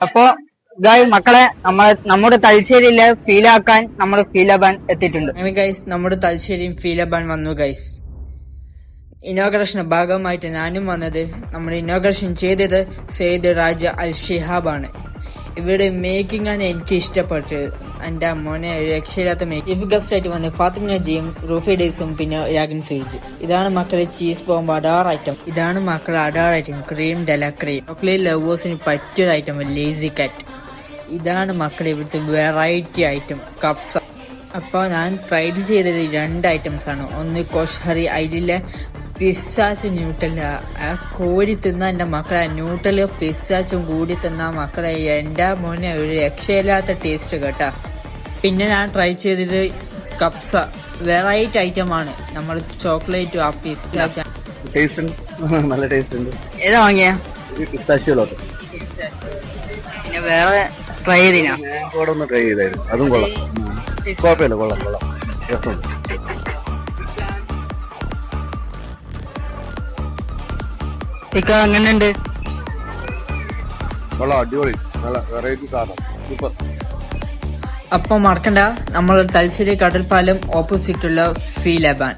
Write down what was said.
അപ്പൊ ഗായ് മക്കളെ നമ്മുടെ തലശ്ശേരിയിലെ ഫീലാക്കാൻ നമ്മൾ ഫീലബാൻ എത്തിയിട്ടുണ്ട്. അങ്ങനെ ഗൈസ് നമ്മുടെ തലശ്ശേരിയും ഫീലബാൻ വന്നു ഗൈസ്. ഇനോഗ്രേഷൻ ഭാഗമായിട്ട് ഞാനും വന്നത്. നമ്മുടെ ഇനോഗ്രേഷൻ ചെയ്തത് സെയ്ദ് രാജ അൽ ഷിഹാബാണ്. ഇവിടെ മേക്കിംഗ് ആണ് എനിക്ക് ഇഷ്ടപ്പെട്ടത്. എന്റെ മോനെ രക്ഷയില്ലാത്ത മേക്കിംഗ്. ഗസ്റ്റ് ആയിട്ട് വന്നത് ഫാത്തിമ ജിയും റൂഫി ഡേയ്സും പിന്നെ രാഗൻ സീജ്. ഇതാണ് മക്കളെ ചീസ് ബോംബ് അഡാർ ഐറ്റം. ഇതാണ് മക്കളെ അഡാർ item cream de la cream. Chocolate ലവേഴ്സിന് പറ്റിയൊരു ഐറ്റം ലേസി കാറ്റ്. ഇതാണ് മക്കളെ ഇവിടുത്തെ വെറൈറ്റി ഐറ്റം കപ്സ. അപ്പൊ ഞാൻ ട്രൈ ചെയ്തത് 2 ഐറ്റംസ് ആണ്. ഒന്ന് കോഷ്ഹറി, അതിലെ പിസ്റ്റാച്ച് ന്യൂട്ടല്ല. ആ കോരി തിന്നാ എന്റെ മക്കളെ ന്യൂട്ടലും പിസ്റ്റാച്ചും കൂടി തിന്നാ മക്കളെ എന്റെ മോനെ ഒരു രക്ഷയില്ലാത്ത ടേസ്റ്റ് കേട്ടാ. പിന്നെ ഞാൻ ട്രൈ ചെയ്തത് കപ്സ, വെറൈറ്റി ഐറ്റം ആണ്. നമ്മൾ ചോക്ലേറ്റും ആ പിസ്റ്റാച്ച് നല്ല ടേസ്റ്റ് ഉണ്ട്. ഏതാ വാങ്ങിയ? പിന്നെ വേറെ ട്രൈ ചെയ്തിനാ? ഒന്ന് ട്രൈ ചെയ്തായിരുന്നു, അതും കൊള്ളാം. കുഴപ്പമില്ല, കൊള്ളാം രസമുണ്ട്. എങ്ങനെയുണ്ട്? കൊള്ളാം, അടിപൊളി, നല്ല വെറൈറ്റി സാധനം, സൂപ്പർ. അപ്പം മറക്കണ്ട, നമ്മൾ തലശ്ശേരി കടൽപ്പാലം ഓപ്പോസിറ്റുള്ള ഫീലബാൻ.